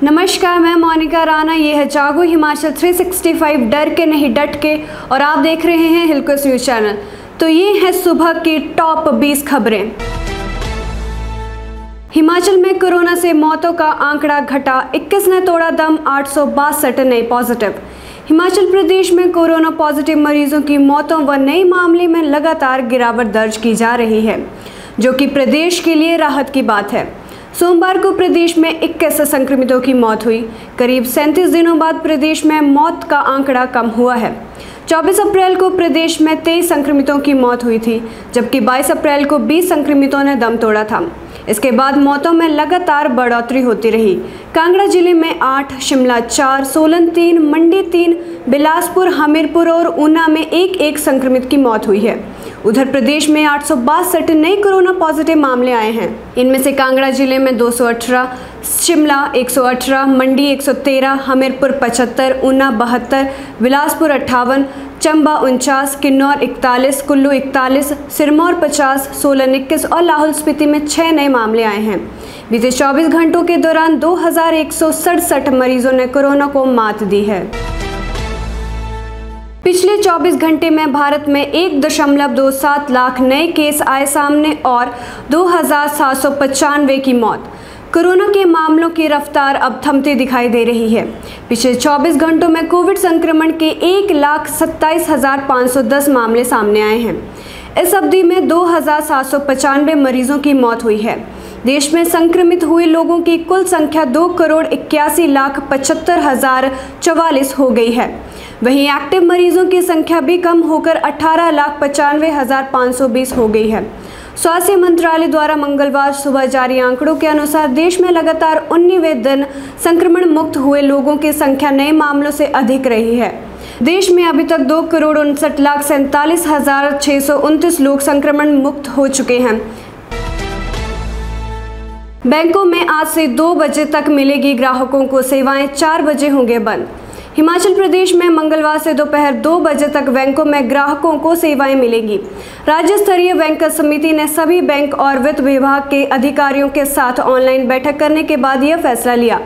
नमस्कार, मैं मोनिका राणा। ये है जागो हिमाचल 365 डर के नहीं डट के, और आप देख रहे हैं हिलकोस न्यूज चैनल। तो ये है सुबह की टॉप 20 खबरें। हिमाचल में कोरोना से मौतों का आंकड़ा घटा, 21 ने तोड़ा दम, 862 नए पॉजिटिव। हिमाचल प्रदेश में कोरोना पॉजिटिव मरीजों की मौतों व नए मामले में लगातार गिरावट दर्ज की जा रही है, जो कि प्रदेश के लिए राहत की बात है। सोमवार को प्रदेश में 21 संक्रमितों की मौत हुई। करीब 37 दिनों बाद प्रदेश में मौत का आंकड़ा कम हुआ है। 24 अप्रैल को प्रदेश में 23 संक्रमितों की मौत हुई थी, जबकि 22 अप्रैल को 20 संक्रमितों ने दम तोड़ा था। इसके बाद मौतों में लगातार बढ़ोतरी होती रही। कांगड़ा जिले में 8, शिमला 4, सोलन 3, मंडी 3, बिलासपुर, हमीरपुर और ऊना में एक संक्रमित की मौत हुई है। उधर प्रदेश में 862 नए कोरोना पॉजिटिव मामले आए हैं। इनमें से कांगड़ा जिले में 218, शिमला 118, मंडी 113, हमीरपुर 75, ऊना 72, बिलासपुर 58, चंबा 49, किन्नौर 41, कुल्लू 41, सिरमौर 50, सोलन 21 और लाहौल स्पीति में 6 नए मामले आए हैं। बीते 24 घंटों के दौरान 2167 मरीजों ने कोरोना को मात दी है। पिछले 24 घंटे में भारत में 1.27 लाख नए केस आए सामने और 2795 की मौत। कोरोना के मामलों की रफ्तार अब थमती दिखाई दे रही है। पिछले 24 घंटों में कोविड संक्रमण के 1,27,510 मामले सामने आए हैं। इस अवधि में 2,795 मरीजों की मौत हुई है। देश में संक्रमित हुए लोगों की कुल संख्या 2,81,75,044 हो गई है। वहीं एक्टिव मरीजों की संख्या भी कम होकर 18,95,520 हो गई है। स्वास्थ्य मंत्रालय द्वारा मंगलवार सुबह जारी आंकड़ों के अनुसार देश में लगातार 19वें दिन संक्रमण मुक्त हुए लोगों की संख्या नए मामलों से अधिक रही है। देश में अभी तक 2,59,47,629 लोग संक्रमण मुक्त हो चुके हैं। बैंकों में आज से 2 बजे तक मिलेगी ग्राहकों को सेवाएं, 4 बजे होंगे बंद। हिमाचल प्रदेश में मंगलवार से दोपहर 2 बजे तक बैंकों में ग्राहकों को सेवाएं मिलेंगी। राज्य स्तरीय बैंकर्स समिति ने सभी बैंक और वित्त विभाग के अधिकारियों के साथ ऑनलाइन बैठक करने के बाद यह फैसला लिया।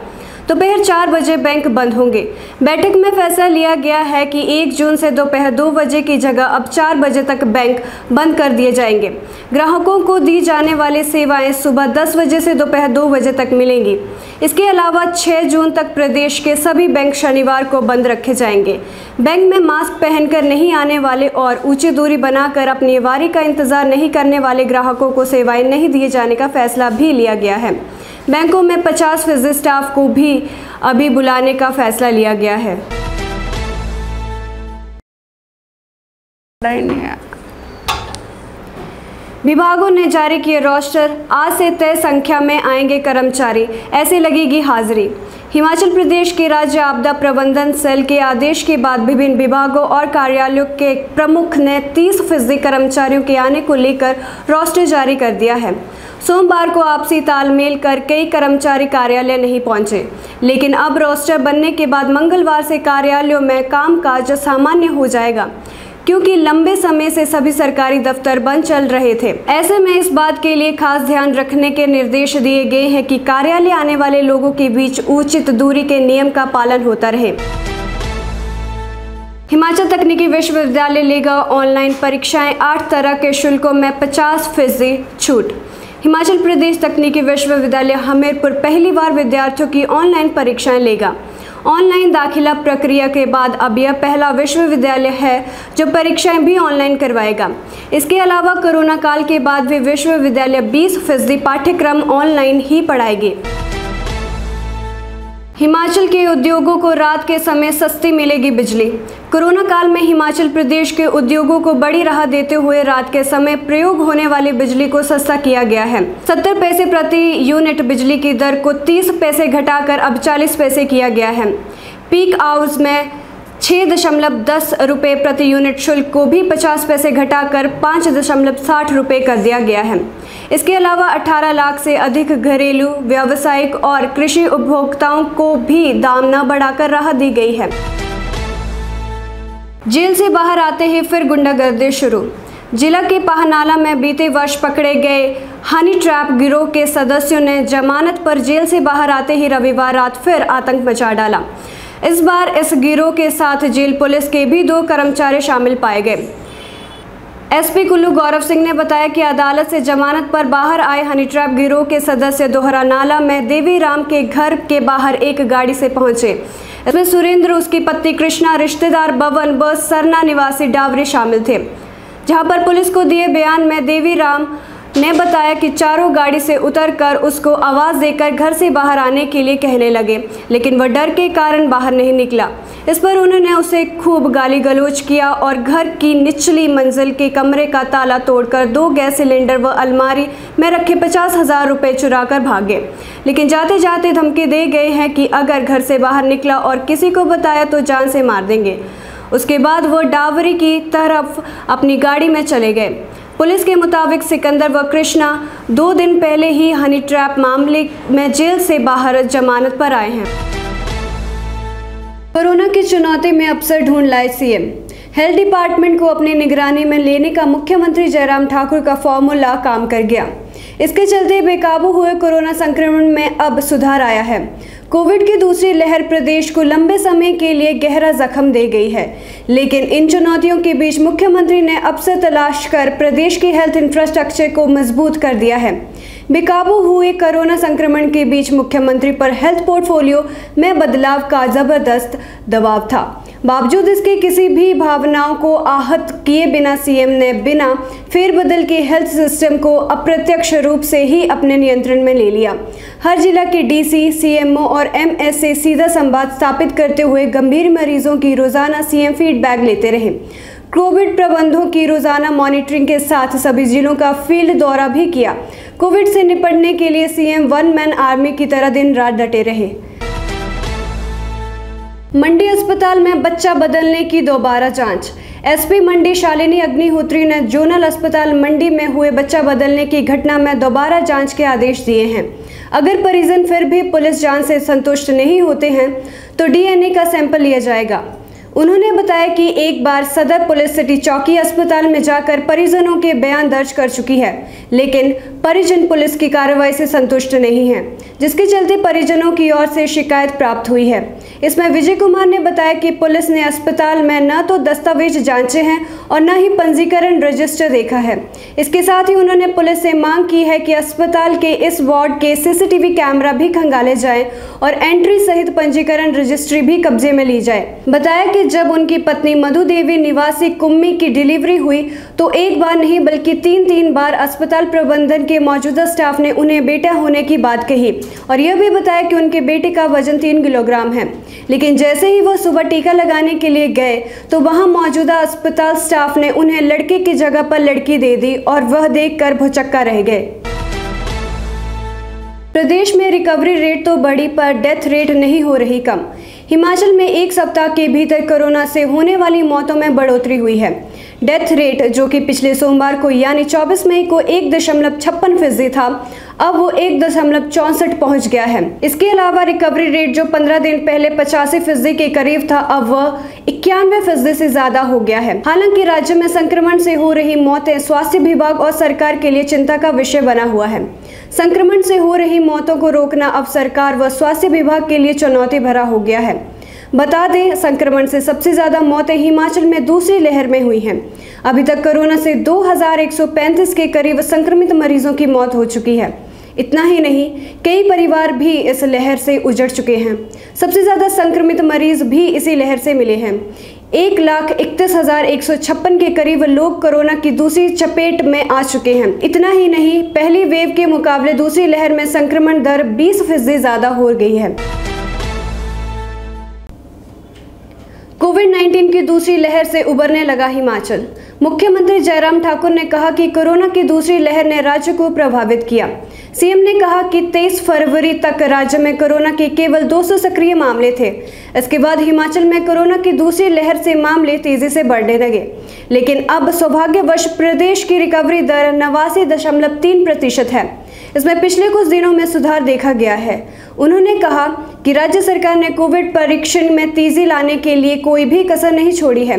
दोपहर 4 बजे बैंक बंद होंगे। बैठक में फैसला लिया गया है कि 1 जून से दोपहर 2 बजे की जगह अब 4 बजे तक बैंक बंद कर दिए जाएंगे। ग्राहकों को दी जाने वाली सेवाएं सुबह 10 बजे से दोपहर 2 बजे तक मिलेंगी। इसके अलावा 6 जून तक प्रदेश के सभी बैंक शनिवार को बंद रखे जाएंगे। बैंक में मास्क पहनकर नहीं आने वाले और ऊंची दूरी बनाकर अपनी बारी का इंतजार नहीं करने वाले ग्राहकों को सेवाएं नहीं दिए जाने का फैसला भी लिया गया है। बैंकों में 50% स्टाफ को भी अभी बुलाने का फैसला लिया गया है। विभागों ने जारी किए रोस्टर, आज से तय संख्या में आएंगे कर्मचारी, ऐसे लगेगी हाजिरी। हिमाचल प्रदेश के राज्य आपदा प्रबंधन सेल के आदेश के बाद विभिन्न विभागों और कार्यालयों के प्रमुख ने 30% कर्मचारियों के आने को लेकर रोस्टर जारी कर दिया है। सोमवार को आपसी तालमेल कर कई कर्मचारी कार्यालय नहीं पहुंचे, लेकिन अब रोस्टर बनने के बाद मंगलवार से कार्यालयों में कामकाज सामान्य हो जाएगा, क्योंकि लंबे समय से सभी सरकारी दफ्तर बंद चल रहे थे। ऐसे में इस बात के लिए खास ध्यान रखने के निर्देश दिए गए हैं कि कार्यालय आने वाले लोगों के बीच उचित दूरी के नियम का पालन होता रहे। हिमाचल तकनीकी विश्वविद्यालय लेगा ऑनलाइन परीक्षाएं, 8 तरह के शुल्कों में 50% छूट। हिमाचल प्रदेश तकनीकी विश्वविद्यालय हमीरपुर पहली बार विद्यार्थियों की ऑनलाइन परीक्षाएं लेगा। ऑनलाइन दाखिला प्रक्रिया के बाद अब यह पहला विश्वविद्यालय है जो परीक्षाएं भी ऑनलाइन करवाएगा। इसके अलावा कोरोना काल के बाद भी विश्वविद्यालय 20% पाठ्यक्रम ऑनलाइन ही पढ़ाएगी। हिमाचल के उद्योगों को रात के समय सस्ती मिलेगी बिजली। कोरोना काल में हिमाचल प्रदेश के उद्योगों को बड़ी राहत देते हुए रात के समय प्रयोग होने वाली बिजली को सस्ता किया गया है। 70 पैसे प्रति यूनिट बिजली की दर को 30 पैसे घटाकर अब 40 पैसे किया गया है। पीक आवर्स में 6.10 रुपये प्रति यूनिट शुल्क को भी 50 पैसे घटाकर 5.60 रुपये कर दिया गया है। इसके अलावा 18 लाख से अधिक घरेलू, व्यावसायिक और कृषि उपभोक्ताओं को भी दाम न बढ़ाकर राहत दी गई है। जेल से बाहर आते ही फिर गुंडागर्दी शुरू। जिला के पाहनाला में बीते वर्ष पकड़े गए हनी ट्रैप गिरोह के सदस्यों ने जमानत पर जेल से बाहर आते ही रविवार रात फिर आतंक मचा डाला। इस बार इस गिरोह के साथ जेल पुलिस के भी 2 कर्मचारी शामिल पाए गए। एसपी कुल्लू गौरव सिंह ने बताया कि अदालत से जमानत पर बाहर आए हनी ट्रैप गिरोह के सदस्य दोहरा नाला में देवी राम के घर के बाहर एक गाड़ी से पहुंचे। इसमें सुरेंद्र, उसकी पत्नी कृष्णा, रिश्तेदार बवन व सरना निवासी डावरी शामिल थे। जहां पर पुलिस को दिए बयान में देवी राम ने बताया कि चारों गाड़ी से उतरकर उसको आवाज़ देकर घर से बाहर आने के लिए कहने लगे, लेकिन वह डर के कारण बाहर नहीं निकला। इस पर उन्होंने उसे खूब गाली गलौज किया और घर की निचली मंजिल के कमरे का ताला तोड़कर 2 गैस सिलेंडर व अलमारी में रखे 50,000 रुपये चुरा कर भागे। लेकिन जाते जाते धमकी दे गए हैं कि अगर घर से बाहर निकला और किसी को बताया तो जान से मार देंगे। उसके बाद वो डावरी की तरफ अपनी गाड़ी में चले गए। पुलिस के मुताबिक सिकंदर व कृष्णा 2 दिन पहले ही हनी ट्रैप मामले में जेल से बाहर जमानत पर आए हैं। कोरोना की चुनौती में अवसर ढूंढ लाए सीएम। हेल्थ डिपार्टमेंट को अपनी निगरानी में लेने का मुख्यमंत्री जयराम ठाकुर का फॉर्मूला काम कर गया। इसके चलते बेकाबू हुए कोरोना संक्रमण में अब सुधार आया है। कोविड की दूसरी लहर प्रदेश को लंबे समय के लिए गहरा जख्म दे गई है, लेकिन इन चुनौतियों के बीच मुख्यमंत्री ने अवसर तलाश कर प्रदेश के हेल्थ इंफ्रास्ट्रक्चर को मजबूत कर दिया है। बेकाबू हुए कोरोना संक्रमण के बीच मुख्यमंत्री पर हेल्थ पोर्टफोलियो में बदलाव का जबरदस्त दबाव था। बावजूद इसके किसी भी भावनाओं को आहत किए बिना सीएम ने बिना फेरबदल के हेल्थ सिस्टम को अप्रत्यक्ष रूप से ही अपने नियंत्रण में ले लिया। हर जिला के डीसी, सीएमओ और एमएस से सीधा संवाद स्थापित करते हुए गंभीर मरीजों की रोजाना सीएम फीडबैक लेते रहे। कोविड प्रबंधों की रोजाना मॉनिटरिंग के साथ सभी जिलों का फील्ड दौरा भी किया। कोविड से निपटने के लिए सीएम 1 मैन आर्मी की तरह दिन रात डटे रहे। मंडी अस्पताल में बच्चा बदलने की दोबारा जांच। एसपी मंडी शालिनी अग्निहोत्री ने जोनल अस्पताल मंडी में हुए बच्चा बदलने की घटना में दोबारा जांच के आदेश दिए हैं। अगर परिजन फिर भी पुलिस जांच से संतुष्ट नहीं होते हैं तो डीएनए का सैंपल लिया जाएगा। उन्होंने बताया कि एक बार सदर पुलिस सिटी चौकी अस्पताल में जाकर परिजनों के बयान दर्ज कर चुकी है, लेकिन परिजन पुलिस की कार्रवाई से संतुष्ट नहीं है, जिसके चलते परिजनों की ओर से शिकायत प्राप्त हुई है। इसमें विजय कुमार ने बताया कि पुलिस ने अस्पताल में न तो दस्तावेज जांचे हैं और न ही पंजीकरण रजिस्टर देखा है। इसके साथ ही उन्होंने पुलिस से मांग की है कि अस्पताल के इस वार्ड के सीसीटीवी कैमरा भी खंगाले जाएं और एंट्री सहित पंजीकरण रजिस्ट्री भी कब्जे में ली जाए। बताया कि जब उनकी पत्नी मधु देवी निवासी कुम्मी की डिलीवरी हुई तो एक बार नहीं बल्कि 3 बार अस्पताल प्रबंधन के मौजूदा स्टाफ ने उन्हें बेटा होने की बात कही और यह भी बताया कि उनके बेटे का वजन 3 किलोग्राम है। लेकिन जैसे ही वह सुबह टीका लगाने के लिए गए तो वहां मौजूदा अस्पताल स्टाफ ने उन्हें लड़के की जगह पर लड़की दे दी और वह देखकर भौचक्का रह गए। प्रदेश में रिकवरी रेट तो बढ़ी पर डेथ रेट नहीं हो रही कम। हिमाचल में एक सप्ताह के भीतर कोरोना से होने वाली मौतों में बढ़ोतरी हुई है। डेथ रेट जो कि पिछले सोमवार को यानी 24 मई को 1.56% था, अब वो 1.64 पहुंच गया है। इसके अलावा रिकवरी रेट जो 15 दिन पहले 85% के करीब था, अब वह 91% से ज्यादा हो गया है। हालांकि राज्य में संक्रमण से हो रही मौतें स्वास्थ्य विभाग और सरकार के लिए चिंता का विषय बना हुआ है। संक्रमण से हो रही मौतों को रोकना अब सरकार व स्वास्थ्य विभाग के लिए चुनौती भरा हो गया है। बता दें, संक्रमण से सबसे ज्यादा मौतें हिमाचल में दूसरी लहर में हुई हैं। अभी तक कोरोना से 2135 के करीब संक्रमित मरीजों की मौत हो चुकी है। इतना ही नहीं, कई परिवार भी इस लहर से उजड़ चुके हैं। सबसे ज्यादा संक्रमित मरीज भी इसी लहर से मिले हैं। 1,31,156 के करीब लोग कोरोना की दूसरी चपेट में आ चुके हैं। इतना ही नहीं, पहली वेव के मुकाबले दूसरी लहर में संक्रमण दर 20% ज्यादा हो गई है। कोविड-19 की दूसरी लहर से उबरने लगा हिमाचल। मुख्यमंत्री जयराम ठाकुर ने कहा कि कोरोना की दूसरी लहर ने राज्य को प्रभावित किया। सीएम ने कहा कि 23 फरवरी तक राज्य में कोरोना के केवल 200 सक्रिय मामले थे। इसके बाद हिमाचल में कोरोना की दूसरी लहर से मामले तेजी से बढ़ने लगे, लेकिन अब सौभाग्यवश प्रदेश की रिकवरी दर 89.3% है। इसमें पिछले कुछ दिनों में सुधार देखा गया है। उन्होंने कहा कि राज्य सरकार ने कोविड परीक्षण में तेजी लाने के लिए कोई भी कसर नहीं छोड़ी है।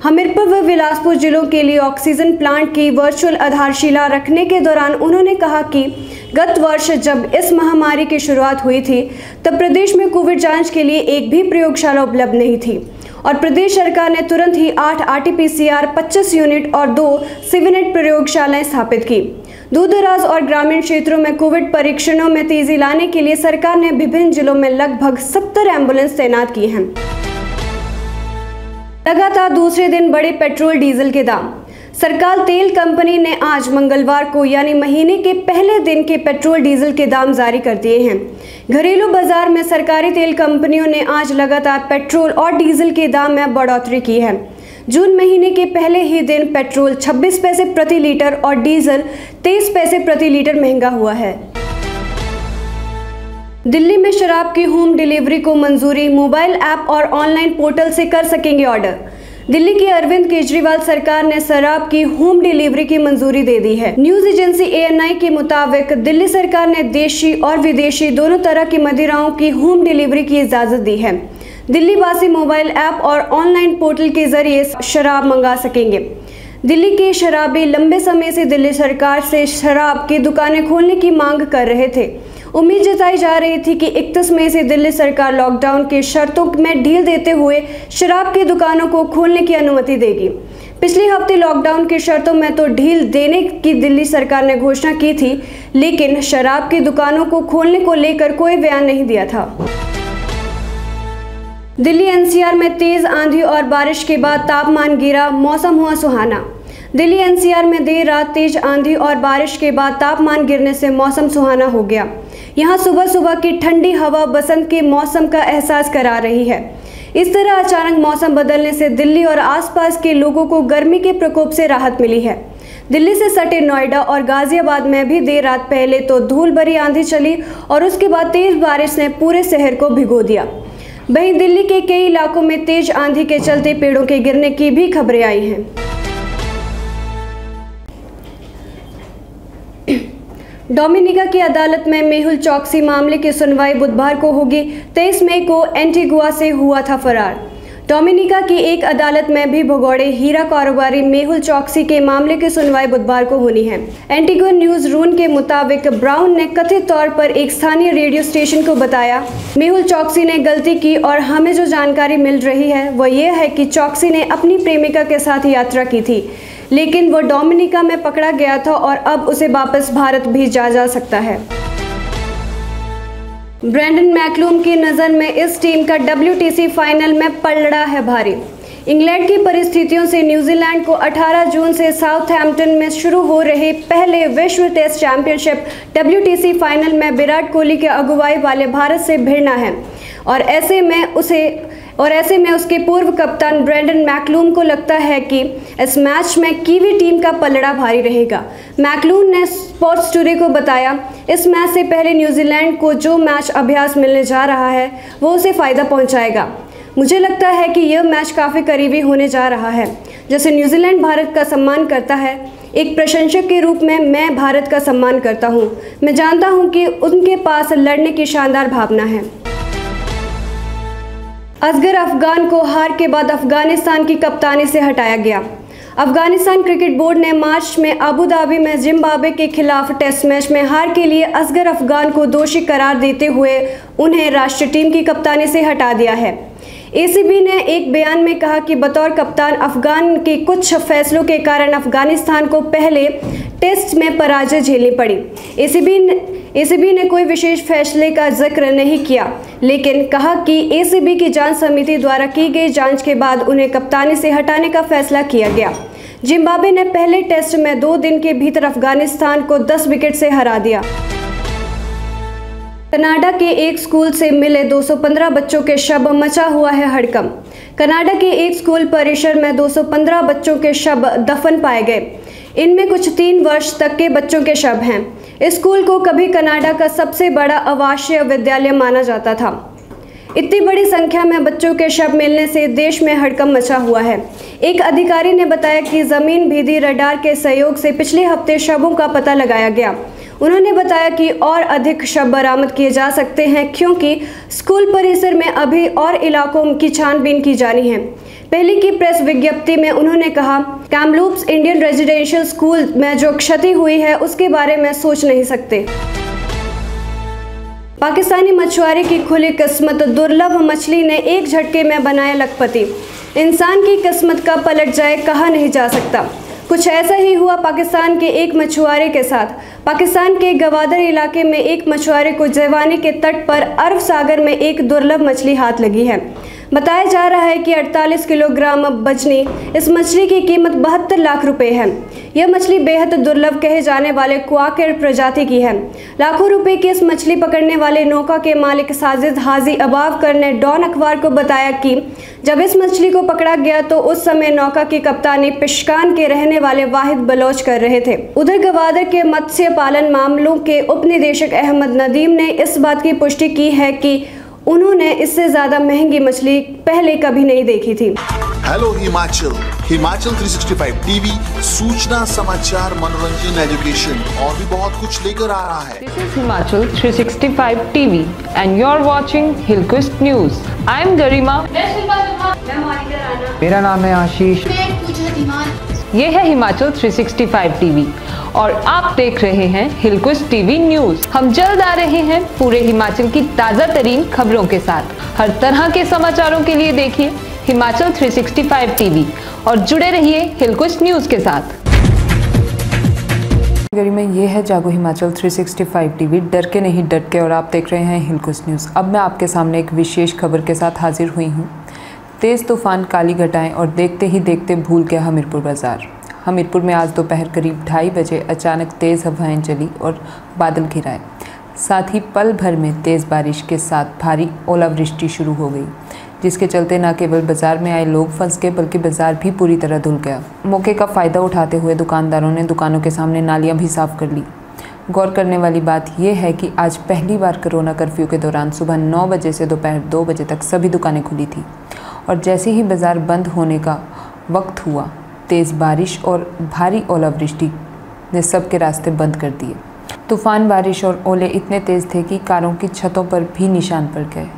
हमीरपुर व बिलासपुर जिलों के लिए ऑक्सीजन प्लांट की वर्चुअल आधारशिला रखने के दौरान उन्होंने कहा कि गत वर्ष जब इस महामारी की शुरुआत हुई थी तब प्रदेश में कोविड जांच के लिए एक भी प्रयोगशाला उपलब्ध नहीं थी और प्रदेश सरकार ने तुरंत ही 8 RT-PCR, 25 यूनिट और 2 सीवीनेट प्रयोगशालाएं स्थापित की। दूर-दराज और ग्रामीण क्षेत्रों में कोविड परीक्षणों में तेजी लाने के लिए सरकार ने विभिन्न जिलों में लगभग 70 एम्बुलेंस तैनात की हैं। लगातार दूसरे दिन बढ़े पेट्रोल डीजल के दाम। सरकार तेल कंपनी ने आज मंगलवार को यानी महीने के पहले दिन के पेट्रोल डीजल के दाम जारी कर दिए हैं। घरेलू बाजार में सरकारी तेल कंपनियों ने आज लगातार पेट्रोल और डीजल के दाम में बढ़ोतरी की है। जून महीने के पहले ही दिन पेट्रोल 26 पैसे प्रति लीटर और डीजल 23 पैसे प्रति लीटर महंगा हुआ है। दिल्ली में शराब की होम डिलीवरी को मंजूरी, मोबाइल ऐप और ऑनलाइन पोर्टल से कर सकेंगे ऑर्डर। दिल्ली की अरविंद केजरीवाल सरकार ने शराब की होम डिलीवरी की मंजूरी दे दी है। न्यूज एजेंसी ANI के मुताबिक दिल्ली सरकार ने देशी और विदेशी दोनों तरह की मदिराओं की होम डिलीवरी की इजाजत दी है। दिल्ली वासी मोबाइल ऐप और ऑनलाइन पोर्टल के जरिए शराब मंगा सकेंगे। दिल्ली के शराबी लंबे समय से दिल्ली सरकार से शराब की दुकानें खोलने की मांग कर रहे थे। उम्मीद जताई जा रही थी कि 31 मई से दिल्ली सरकार लॉकडाउन की शर्तों में ढील देते हुए शराब की दुकानों को खोलने की अनुमति देगी। पिछले हफ्ते लॉकडाउन की शर्तों में तो ढील देने की दिल्ली सरकार ने घोषणा की थी, लेकिन शराब की दुकानों को खोलने को लेकर कोई बयान नहीं दिया था। दिल्ली NCR में तेज आंधी और बारिश के बाद तापमान गिरा, मौसम हुआ सुहाना। दिल्ली NCR में देर रात तेज आंधी और बारिश के बाद तापमान गिरने से मौसम सुहाना हो गया। यहाँ सुबह सुबह की ठंडी हवा बसंत के मौसम का एहसास करा रही है। इस तरह अचानक मौसम बदलने से दिल्ली और आसपास के लोगों को गर्मी के प्रकोप से राहत मिली है। दिल्ली से सटे नोएडा और गाजियाबाद में भी देर रात पहले तो धूल भरी आंधी चली और उसके बाद तेज बारिश ने पूरे शहर को भिगो दिया। वहीं दिल्ली के कई इलाकों में तेज आंधी के चलते पेड़ों के गिरने की भी खबरें आई हैं। डोमिनिका की अदालत में मेहुल चोकसी मामले की सुनवाई बुधवार को होगी। 23 मई को एंटीगुआ से हुआ था फरार। डोमिनिका की एक अदालत में भी भगोड़े हीरा कारोबारी मेहुल चोकसी के मामले की सुनवाई बुधवार को होनी है। एंटीगुआ न्यूज रूम के मुताबिक ब्राउन ने कथित तौर पर एक स्थानीय रेडियो स्टेशन को बताया, मेहुल चोकसी ने गलती की और हमें जो जानकारी मिल रही है वह यह है कि चोकसी ने अपनी प्रेमिका के साथ यात्रा की थी, लेकिन वो डोमिनिका में पकड़ा गया था और अब उसे वापस भारत भेजा जा सकता है। ब्रेंडन मैकलूम की नज़र में इस टीम का WTC फाइनल में पलड़ा है भारी। इंग्लैंड की परिस्थितियों से न्यूजीलैंड को 18 जून से साउथहैम्पटन में शुरू हो रहे पहले विश्व टेस्ट चैंपियनशिप WTC फाइनल में विराट कोहली के अगुवाई वाले भारत से भिड़ना है और ऐसे में उसके पूर्व कप्तान ब्रेंडन मैकलूम को लगता है कि इस मैच में कीवी टीम का पलड़ा भारी रहेगा। मैकलूम ने स्पोर्ट्स टुडे को बताया, इस मैच से पहले न्यूजीलैंड को जो मैच अभ्यास मिलने जा रहा है वो उसे फ़ायदा पहुंचाएगा। मुझे लगता है कि यह मैच काफ़ी करीबी होने जा रहा है। जैसे न्यूजीलैंड भारत का सम्मान करता है, एक प्रशंसक के रूप में मैं भारत का सम्मान करता हूं। मैं जानता हूं कि उनके पास लड़ने की शानदार भावना है। असगर अफगान को हार के बाद अफगानिस्तान की कप्तानी से हटाया गया। अफगानिस्तान क्रिकेट बोर्ड ने मार्च में अबू धाबी में जिम्बाब्वे के खिलाफ टेस्ट मैच में हार के लिए असगर अफगान को दोषी करार देते हुए उन्हें राष्ट्रीय टीम की कप्तानी से हटा दिया है। ACB ने एक बयान में कहा कि बतौर कप्तान अफगान के कुछ फैसलों के कारण अफगानिस्तान को पहले टेस्ट में पराजय झेलनी पड़ी। ACB ने कोई विशेष फैसले का जिक्र नहीं किया, लेकिन कहा कि ACB की जांच समिति द्वारा की गई जांच के बाद उन्हें कप्तानी से हटाने का फैसला किया गया। जिम्बाब्वे ने पहले टेस्ट में 2 दिन के भीतर अफगानिस्तान को 10 विकेट से हरा दिया। कनाडा के एक स्कूल से मिले 215 बच्चों के शव, मचा हुआ है हड़कंप। कनाडा के एक स्कूल परिसर में 215 बच्चों के शव दफन पाए गए। इनमें कुछ 3 वर्ष तक के बच्चों के शव हैं। इस स्कूल को कभी कनाडा का सबसे बड़ा आवासीय विद्यालय माना जाता था। इतनी बड़ी संख्या में बच्चों के शव मिलने से देश में हड़कंप मचा हुआ है। एक अधिकारी ने बताया कि जमीन भेदी रडार के सहयोग से पिछले हफ्ते शवों का पता लगाया गया। उन्होंने बताया कि और अधिक शव बरामद किए जा सकते हैं क्योंकि स्कूल परिसर में अभी और इलाकों की छानबीन की जानी है। पहले की प्रेस विज्ञप्ति में उन्होंने कहा, कैमलूप्स इंडियन रेजिडेंशियल स्कूल में जो क्षति हुई है उसके बारे में सोच नहीं सकते। पाकिस्तानी मछुआरे की खुली किस्मत, दुर्लभ मछली ने एक झटके में बनाया लखपति। इंसान की किस्मत का पलट जाए कहा नहीं जा सकता। कुछ ऐसा ही हुआ पाकिस्तान के एक मछुआरे के साथ। पाकिस्तान के गवादर इलाके में एक मछुआरे को जवानी के तट पर अरब सागर में एक दुर्लभ मछली हाथ लगी है। बताया जा रहा है कि 48 किलोग्राम बजनी इस मछली की कीमत 72 लाख रुपए है। यह मछली बेहद दुर्लभ कहे जाने वाले क्वाकर प्रजाति की है। लाखों रुपए की इस मछली पकड़ने वाले नौका के मालिक साजिद हाजी अबावकर ने डॉन अखबार को बताया कि जब इस मछली को पकड़ा गया तो उस समय नौका की कप्तानी पिशकान के रहने वाले वाहिद बलोच कर रहे थे। उधर गवादर के मत्स्य पालन मामलों के उप निदेशक अहमद नदीम ने इस बात की पुष्टि की है कि उन्होंने इससे ज्यादा महंगी मछली पहले कभी नहीं देखी थी। हेलो हिमाचल, हिमाचल 365 टीवी सूचना, समाचार, मनोरंजन, एजुकेशन और भी बहुत कुछ लेकर आ रहा है। This is Himachal 365 TV and you're watching Hillquist News. I am Garima. मेरा नाम है आशीष। ये है हिमाचल 365 टीवी और आप देख रहे हैं हिलक्विस्ट टीवी न्यूज। हम जल्द आ रहे हैं पूरे हिमाचल की ताज़ा तरीन खबरों के साथ। हर तरह के समाचारों के लिए देखिए हिमाचल 365 टीवी और जुड़े रहिए हिलक्विस्ट न्यूज के साथ। गरिमा, ये है जागो हिमाचल 365 टीवी, डर के नहीं डट के, और आप देख रहे हैं हिलक्विस्ट न्यूज़। अब मैं आपके सामने एक विशेष खबर के साथ हाजिर हुई हूँ। तेज़ तूफान, काली घटाएं और देखते ही देखते भूल गया हमीरपुर बाज़ार। हमीरपुर में आज दोपहर करीब 2:30 बजे अचानक तेज़ हवाएं चली और बादल घिराए। साथ ही पल भर में तेज़ बारिश के साथ भारी ओलावृष्टि शुरू हो गई, जिसके चलते न केवल बाज़ार में आए लोग फंस गए बल्कि बाज़ार भी पूरी तरह धुल गया। मौके का फ़ायदा उठाते हुए दुकानदारों ने दुकानों के सामने नालियाँ भी साफ़ कर ली। गौर करने वाली बात यह है कि आज पहली बार कोरोना कर्फ्यू के दौरान सुबह 9 बजे से दोपहर 2 बजे तक सभी दुकानें खुली थी और जैसे ही बाज़ार बंद होने का वक्त हुआ, तेज़ बारिश और भारी ओलावृष्टि ने सबके रास्ते बंद कर दिए। तूफ़ान, बारिश और ओले इतने तेज़ थे कि कारों की छतों पर भी निशान पड़ गए।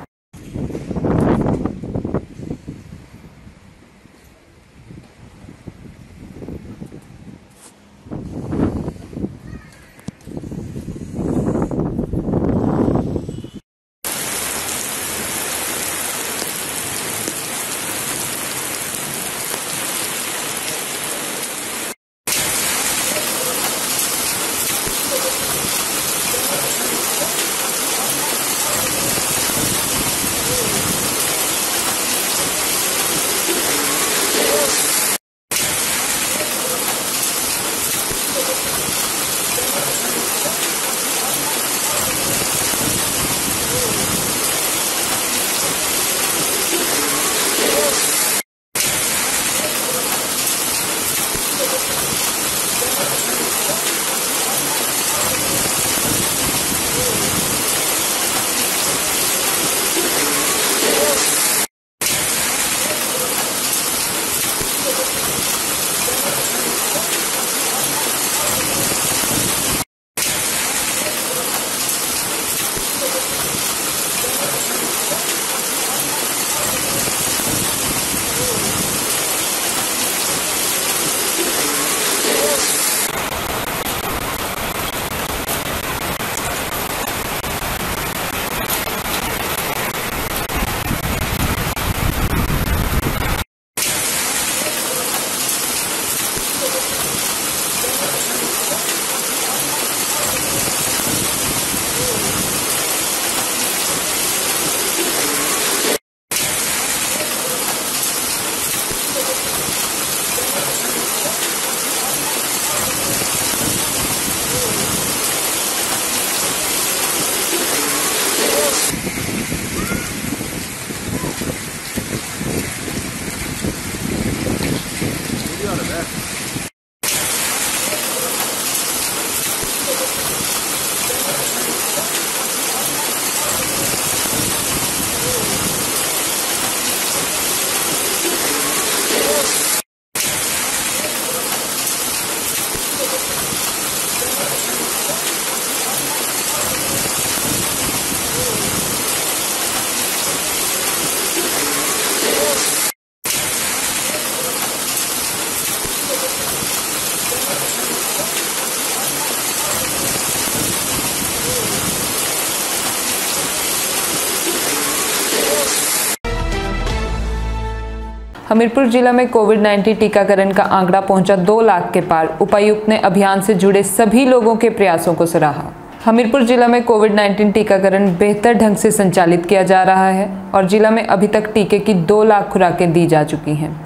हमीरपुर जिला में कोविड-19 टीकाकरण का आंकड़ा पहुंचा 2 लाख के पार। उपायुक्त ने अभियान से जुड़े सभी लोगों के प्रयासों को सराहा। हमीरपुर जिला में कोविड-19 टीकाकरण बेहतर ढंग से संचालित किया जा रहा है और जिला में अभी तक टीके की 2 लाख खुराकें दी जा चुकी हैं।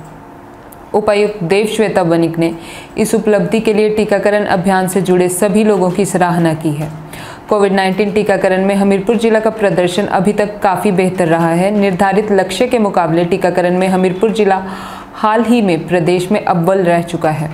उपायुक्त देवश्वेता वनिक ने इस उपलब्धि के लिए टीकाकरण अभियान से जुड़े सभी लोगों की सराहना की है। कोविड-19 टीकाकरण में हमीरपुर जिला का प्रदर्शन अभी तक काफ़ी बेहतर रहा है। निर्धारित लक्ष्य के मुकाबले टीकाकरण में हमीरपुर जिला हाल ही में प्रदेश में अव्वल रह चुका है।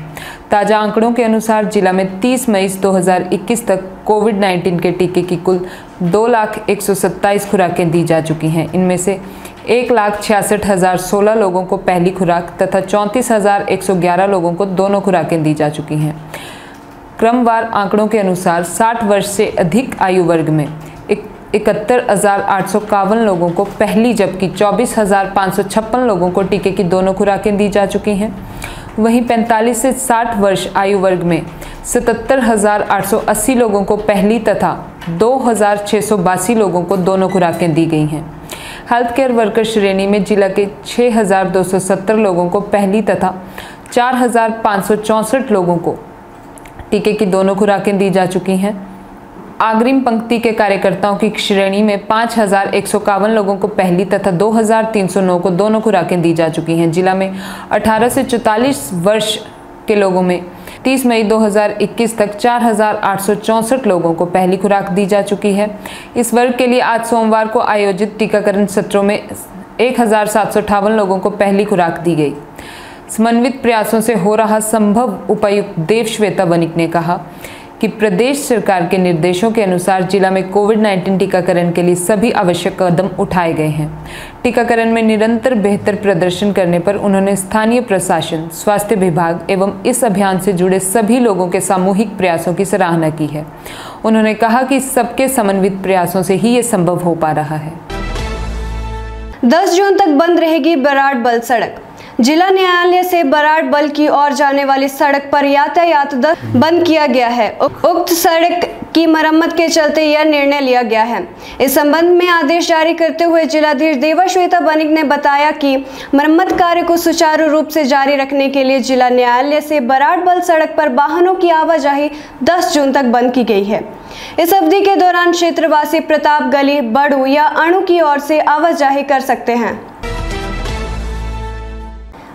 ताज़ा आंकड़ों के अनुसार जिला में 30 मई 2021 तक कोविड-19 के टीके की कुल 2,127,000 खुराकें दी जा चुकी हैं। इनमें से 1,66,016 लोगों को पहली खुराक तथा 34,111 लोगों को दोनों खुराकें दी जा चुकी हैं। क्रमवार आंकड़ों के अनुसार 60 वर्ष से अधिक आयु वर्ग में 71,851 लोगों को पहली जबकि 24,556 लोगों को टीके की दोनों खुराकें दी जा चुकी हैं। वहीं 45 से 60 वर्ष आयु वर्ग में 77,880 लोगों को पहली तथा 2,682 लोगों को दोनों खुराकें दी गई हैं। हेल्थ केयर वर्कर श्रेणी में जिला के 6,270 लोगों को पहली तथा 4,564 लोगों को टीके की दोनों खुराकें दी जा चुकी हैं। अग्रिम पंक्ति के कार्यकर्ताओं की श्रेणी में 5,151 लोगों को पहली तथा 2,309 को दोनों खुराकें दी जा चुकी हैं। जिला में 18 से 44 वर्ष के लोगों में 30 मई 2021 तक 4,864 लोगों को पहली खुराक दी जा चुकी है। इस वर्ग के लिए आज सोमवार को आयोजित टीकाकरण सत्रों में 1,758 लोगों को पहली खुराक दी गई। समन्वित प्रयासों से हो रहा संभव, उपायुक्त देवश्वेता वनिक ने कहा कि प्रदेश सरकार के निर्देशों के अनुसार जिला में कोविड-19 टीकाकरण के लिए सभी आवश्यक कदम उठाए गए हैं। टीकाकरण में निरंतर बेहतर प्रदर्शन करने पर उन्होंने स्थानीय प्रशासन, स्वास्थ्य विभाग एवं इस अभियान से जुड़े सभी लोगों के सामूहिक प्रयासों की सराहना की है। उन्होंने कहा कि सबके समन्वित प्रयासों से ही ये संभव हो पा रहा है। 10 जून तक बंद रहेगी बराड़ बल सड़क। जिला न्यायालय से बराड़ बल की ओर जाने वाली सड़क पर यातायात बंद किया गया है। उक्त सड़क की मरम्मत के चलते यह निर्णय लिया गया है। इस संबंध में आदेश जारी करते हुए जिलाधीश देवश्वेता वनिक ने बताया कि मरम्मत कार्य को सुचारू रूप से जारी रखने के लिए जिला न्यायालय से बराड़ बल सड़क पर वाहनों की आवाजाही 10 जून तक बंद की गई है। इस अवधि के दौरान क्षेत्रवासी प्रताप गली, बड़ू या अणु की ओर से आवाजाही कर सकते हैं।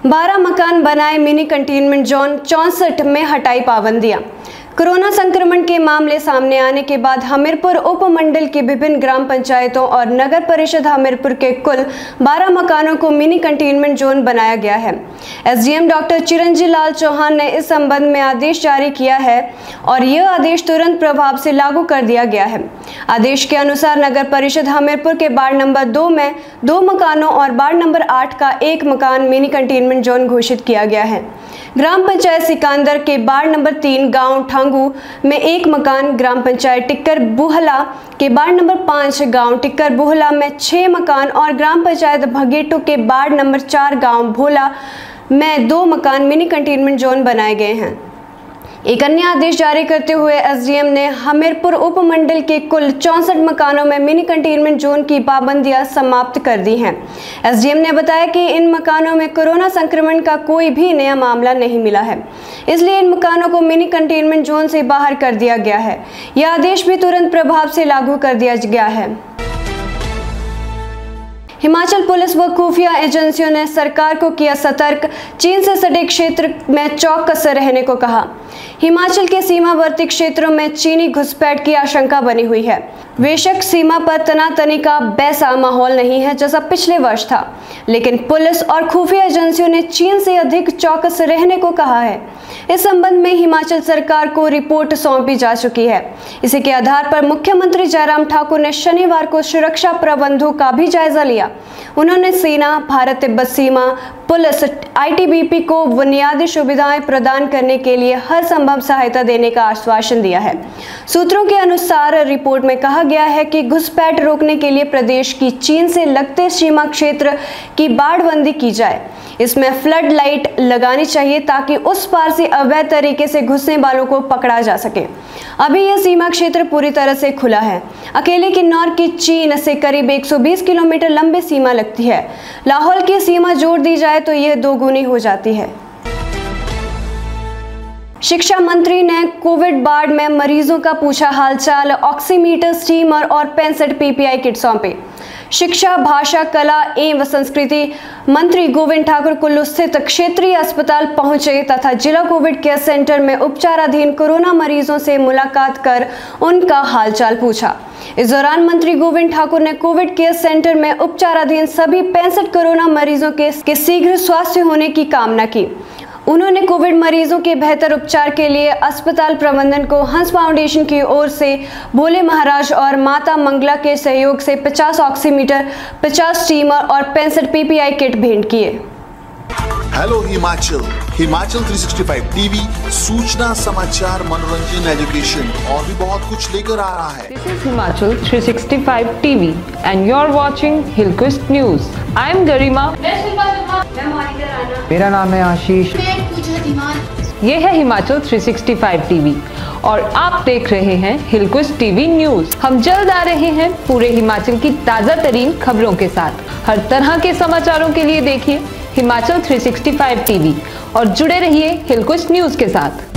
12 मकान बनाए मिनी कंटेनमेंट जोन, 64 में हटाई पाबंदियां। कोरोना संक्रमण के मामले सामने आने के बाद हमीरपुर उपमंडल की विभिन्न ग्राम पंचायतों और नगर परिषद हमीरपुर के कुल 12 मकानों को मिनी कंटेनमेंट जोन बनाया गया है। एसडीएम डॉक्टर चिरंजीव लाल चौहान ने इस संबंध में आदेश जारी किया है और यह आदेश तुरंत प्रभाव से लागू कर दिया गया है। आदेश के अनुसार नगर परिषद हमीरपुर के वार्ड नंबर 2 में 2 मकानों और वार्ड नंबर 8 का 1 मकान मिनी कंटेनमेंट जोन घोषित किया गया है। ग्राम पंचायत सिकंदर के वार्ड नंबर 3 गांव ठांगू में 1 मकान, ग्राम पंचायत टिक्कर बुहला के वार्ड नंबर 5 गांव टिक्कर बुहला में 6 मकान और ग्राम पंचायत भगेटू के वार्ड नंबर 4 गांव भोला में 2 मकान मिनी कंटेनमेंट जोन बनाए गए हैं। एक अन्य आदेश जारी करते हुए एसडीएम ने हमीरपुर उपमंडल के कुल 64 मकानों में मिनी कंटेनमेंट जोन की पाबंदियां समाप्त कर दी हैं। एसडीएम ने बताया कि इन मकानों में कोरोना संक्रमण का कोई भी नया मामला नहीं मिला है, इसलिए इन मकानों को मिनी कंटेनमेंट जोन से बाहर कर दिया गया है। यह आदेश भी तुरंत प्रभाव से लागू कर दिया गया है। हिमाचल पुलिस व खुफिया एजेंसियों ने सरकार को किया सतर्क, चीन से सटे क्षेत्र में चौकस रहने को कहा। हिमाचल के सीमावर्ती क्षेत्रों में चीनी घुसपैठ की आशंका बनी हुई है। बेशक सीमा पर तनातनी का वैसा माहौल नहीं है जैसा पिछले वर्ष था, लेकिन पुलिस और खुफिया एजेंसियों ने चीन से अधिक चौकस रहने को कहा है। इस संबंध में हिमाचल सरकार को रिपोर्ट सौंपी जा चुकी है। इसी के आधार पर मुख्यमंत्री जयराम ठाकुर ने शनिवार को सुरक्षा प्रबंधों का भी जायजा लिया। उन्होंने सेना, भारत तिब्बत सीमा पुलिस, आईटीबीपी को बुनियादी सुविधाएं प्रदान करने के लिए हर संभव सहायता देने का आश्वासन दिया है। सूत्रों के अनुसार रिपोर्ट में कहा गया है कि घुसपैठ रोकने के लिए प्रदेश की चीन से लगते सीमा क्षेत्र की बाड़बंदी की जाए। इसमें फ्लड लाइट लगानी चाहिए ताकि उस पार से अवैध तरीके से घुसने वालों को पकड़ा जा सके। अभी यह सीमा क्षेत्र पूरी तरह से खुला है। अकेले किन्नौर की चीन से करीब 120 किलोमीटर लंबी सीमा लगती है। लाहौल की सीमा जोड़ दी जाए तो यह दोगुनी हो जाती है। शिक्षा मंत्री ने कोविड वार्ड में मरीजों का पूछा हालचाल, ऑक्सीमीटर, स्टीमर और 65 पीपीआई किट सौंपे। शिक्षा, भाषा, कला एवं संस्कृति मंत्री गोविंद ठाकुर कुल्लू स्थित क्षेत्रीय अस्पताल पहुंचे तथा जिला कोविड केयर सेंटर में उपचाराधीन कोरोना मरीजों से मुलाकात कर उनका हालचाल पूछा। इस दौरान मंत्री गोविंद ठाकुर ने कोविड केयर सेंटर में उपचाराधीन सभी 65 कोरोना मरीजों के शीघ्र स्वास्थ्य होने की कामना की। उन्होंने कोविड मरीजों के बेहतर उपचार के लिए अस्पताल प्रबंधन को हंस फाउंडेशन की ओर से भोले महाराज और माता मंगला के सहयोग से 50 ऑक्सीमीटर, 50 स्टीमर और 65 पीपीआई किट भेंट किए। हेलो हिमाचल, हिमाचल 365 टीवी सूचना, समाचार, मनोरंजन, एजुकेशन और भी बहुत कुछ लेकर आ रहा है। This is Himachal 365 TV and you're watching Hillquist News. I am Garima. मेरा नाम है आशीष। ये है हिमाचल 365 टीवी और आप देख रहे हैं हिलक्विस्ट टीवी न्यूज। हम जल्द आ रहे हैं पूरे हिमाचल की ताजा तरीन खबरों के साथ। हर तरह के समाचारों के लिए देखिए हिमाचल 365 टीवी और जुड़े रहिए हिलक्विस्ट न्यूज के साथ।